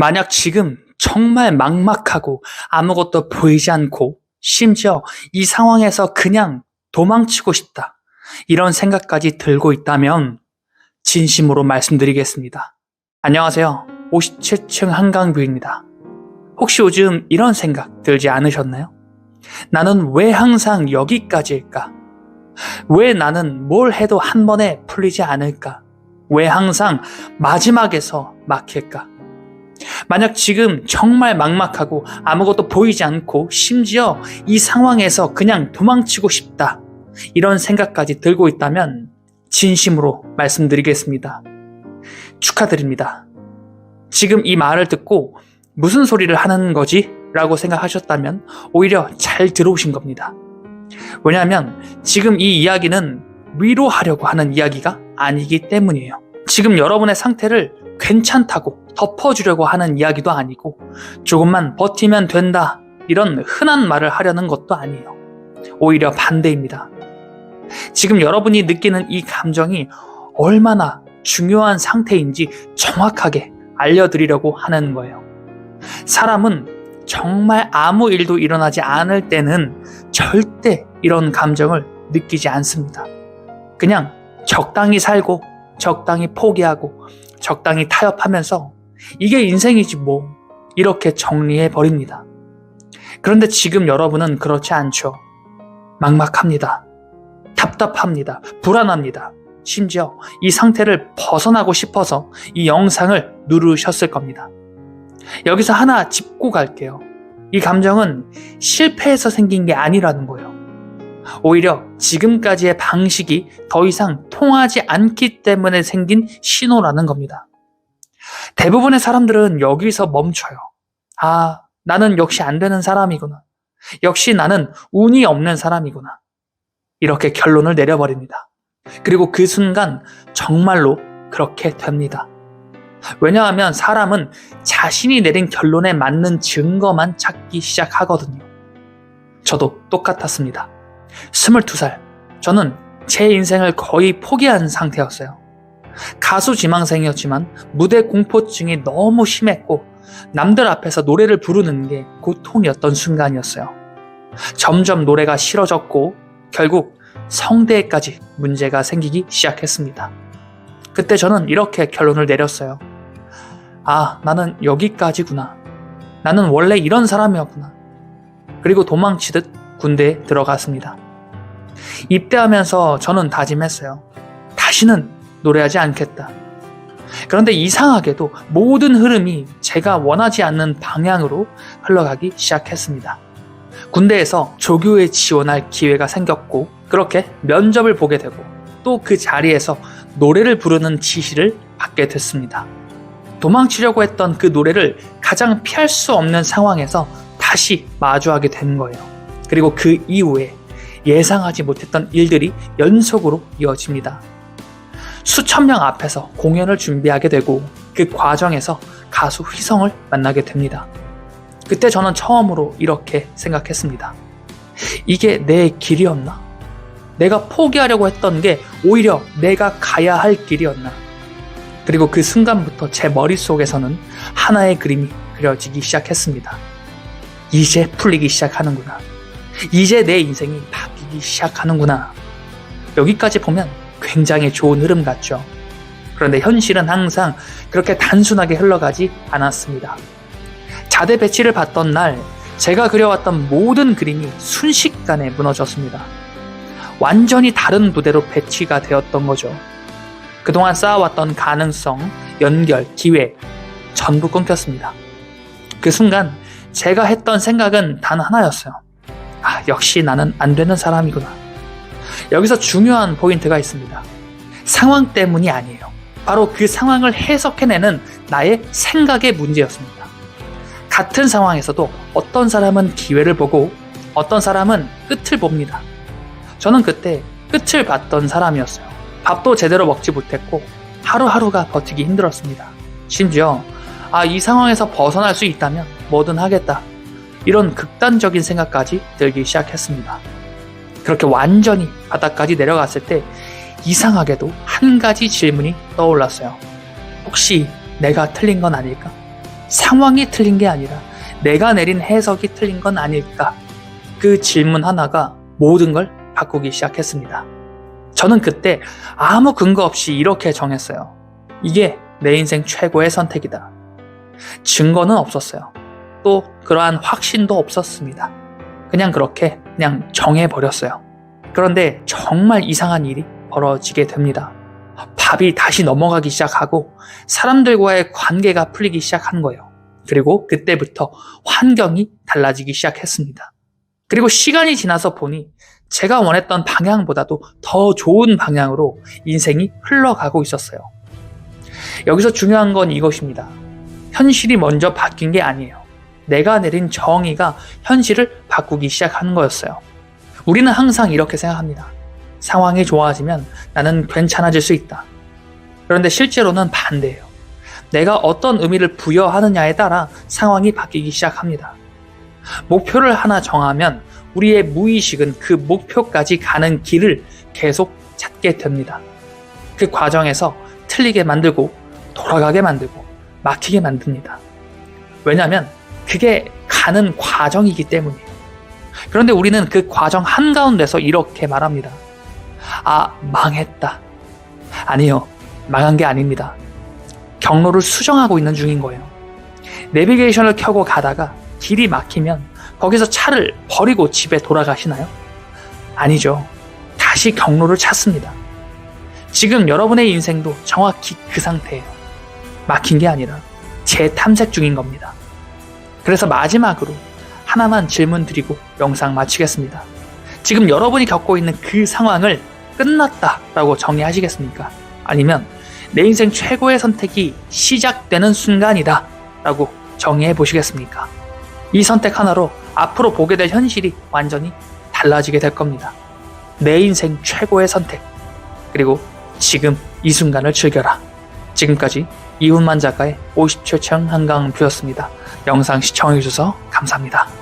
만약 지금 정말 막막하고 아무것도 보이지 않고 심지어 이 상황에서 그냥 도망치고 싶다. 이런 생각까지 들고 있다면 진심으로 말씀드리겠습니다. 안녕하세요. 57층 한강뷰입니다. 혹시 요즘 이런 생각 들지 않으셨나요? 나는 왜 항상 여기까지일까? 왜 나는 뭘 해도 한 번에 풀리지 않을까? 왜 항상 마지막에서 막힐까? 만약 지금 정말 막막하고 아무것도 보이지 않고 심지어 이 상황에서 그냥 도망치고 싶다. 이런 생각까지 들고 있다면 진심으로 말씀드리겠습니다. 축하드립니다. 지금 이 말을 듣고 무슨 소리를 하는 거지? 라고 생각하셨다면 오히려 잘 들어오신 겁니다. 왜냐하면 지금 이 이야기는 위로하려고 하는 이야기가 아니기 때문이에요. 지금 여러분의 상태를 괜찮다고 덮어주려고 하는 이야기도 아니고 조금만 버티면 된다 이런 흔한 말을 하려는 것도 아니에요. 오히려 반대입니다. 지금 여러분이 느끼는 이 감정이 얼마나 중요한 상태인지 정확하게 알려드리려고 하는 거예요. 사람은 정말 아무 일도 일어나지 않을 때는 절대 이런 감정을 느끼지 않습니다. 그냥 적당히 살고 적당히 포기하고 적당히 타협하면서 이게 인생이지 뭐 이렇게 정리해 버립니다. 그런데 지금 여러분은 그렇지 않죠. 막막합니다. 답답합니다. 불안합니다. 심지어 이 상태를 벗어나고 싶어서 이 영상을 누르셨을 겁니다. 여기서 하나 짚고 갈게요. 이 감정은 실패해서 생긴 게 아니라는 거예요. 오히려 지금까지의 방식이 더 이상 통하지 않기 때문에 생긴 신호라는 겁니다. 대부분의 사람들은 여기서 멈춰요. 아, 나는 역시 안 되는 사람이구나. 역시 나는 운이 없는 사람이구나. 이렇게 결론을 내려버립니다. 그리고 그 순간 정말로 그렇게 됩니다. 왜냐하면 사람은 자신이 내린 결론에 맞는 증거만 찾기 시작하거든요. 저도 똑같았습니다. 22살, 저는 제 인생을 거의 포기한 상태였어요. 가수 지망생이었지만 무대 공포증이 너무 심했고 남들 앞에서 노래를 부르는 게 고통이었던 순간이었어요. 점점 노래가 싫어졌고 결국 성대에까지 문제가 생기기 시작했습니다. 그때 저는 이렇게 결론을 내렸어요. 아, 나는 여기까지구나. 나는 원래 이런 사람이었구나. 그리고 도망치듯 군대에 들어갔습니다. 입대하면서 저는 다짐했어요. 다시는 노래하지 않겠다. 그런데 이상하게도 모든 흐름이 제가 원하지 않는 방향으로 흘러가기 시작했습니다. 군대에서 조교에 지원할 기회가 생겼고 그렇게 면접을 보게 되고 또 그 자리에서 노래를 부르는 지시를 받게 됐습니다. 도망치려고 했던 그 노래를 가장 피할 수 없는 상황에서 다시 마주하게 된 거예요. 그리고 그 이후에 예상하지 못했던 일들이 연속으로 이어집니다. 수천 명 앞에서 공연을 준비하게 되고 그 과정에서 가수 휘성을 만나게 됩니다. 그때 저는 처음으로 이렇게 생각했습니다. 이게 내 길이었나? 내가 포기하려고 했던 게 오히려 내가 가야 할 길이었나? 그리고 그 순간부터 제 머릿속에서는 하나의 그림이 그려지기 시작했습니다. 이제 풀리기 시작하는구나. 이제 내 인생이 바뀌기 시작하는구나. 여기까지 보면 굉장히 좋은 흐름 같죠. 그런데 현실은 항상 그렇게 단순하게 흘러가지 않았습니다. 자대 배치를 받던 날 제가 그려왔던 모든 그림이 순식간에 무너졌습니다. 완전히 다른 부대로 배치가 되었던 거죠. 그동안 쌓아왔던 가능성, 연결, 기회 전부 끊겼습니다. 그 순간 제가 했던 생각은 단 하나였어요. 아, 역시 나는 안 되는 사람이구나. 여기서 중요한 포인트가 있습니다. 상황 때문이 아니에요. 바로 그 상황을 해석해내는 나의 생각의 문제였습니다. 같은 상황에서도 어떤 사람은 기회를 보고 어떤 사람은 끝을 봅니다. 저는 그때 끝을 봤던 사람이었어요. 밥도 제대로 먹지 못했고 하루하루가 버티기 힘들었습니다. 심지어 이 상황에서 벗어날 수 있다면 뭐든 하겠다. 이런 극단적인 생각까지 들기 시작했습니다. 그렇게 완전히 바닥까지 내려갔을 때 이상하게도 한 가지 질문이 떠올랐어요. 혹시 내가 틀린 건 아닐까? 상황이 틀린 게 아니라 내가 내린 해석이 틀린 건 아닐까? 그 질문 하나가 모든 걸 바꾸기 시작했습니다. 저는 그때 아무 근거 없이 이렇게 정했어요. 이게 내 인생 최고의 선택이다. 증거는 없었어요. 또 그러한 확신도 없었습니다. 그냥 그렇게 정해버렸어요. 그런데 정말 이상한 일이 벌어지게 됩니다. 밥이 다시 넘어가기 시작하고 사람들과의 관계가 풀리기 시작한 거예요. 그리고 그때부터 환경이 달라지기 시작했습니다. 그리고 시간이 지나서 보니 제가 원했던 방향보다도 더 좋은 방향으로 인생이 흘러가고 있었어요. 여기서 중요한 건 이것입니다. 현실이 먼저 바뀐 게 아니에요. 내가 내린 정의가 현실을 바꾸기 시작하는 거였어요. 우리는 항상 이렇게 생각합니다. 상황이 좋아지면 나는 괜찮아질 수 있다. 그런데 실제로는 반대예요. 내가 어떤 의미를 부여하느냐에 따라 상황이 바뀌기 시작합니다. 목표를 하나 정하면 우리의 무의식은 그 목표까지 가는 길을 계속 찾게 됩니다. 그 과정에서 틀리게 만들고 돌아가게 만들고 막히게 만듭니다. 왜냐하면 그게 가는 과정이기 때문이에요. 그런데 우리는 그 과정 한가운데서 이렇게 말합니다. 아, 망했다. 아니요, 망한 게 아닙니다. 경로를 수정하고 있는 중인 거예요. 내비게이션을 켜고 가다가 길이 막히면 거기서 차를 버리고 집에 돌아가시나요? 아니죠. 다시 경로를 찾습니다. 지금 여러분의 인생도 정확히 그 상태예요. 막힌 게 아니라 재탐색 중인 겁니다. 그래서 마지막으로 하나만 질문 드리고 영상 마치겠습니다. 지금 여러분이 겪고 있는 그 상황을 끝났다라고 정의하시겠습니까? 아니면 내 인생 최고의 선택이 시작되는 순간이다 라고 정의해 보시겠습니까? 이 선택 하나로 앞으로 보게 될 현실이 완전히 달라지게 될 겁니다. 내 인생 최고의 선택, 그리고 지금 이 순간을 즐겨라. 지금까지 이훈만 작가의 57층 한강뷰였습니다. 영상 시청해주셔서 감사합니다.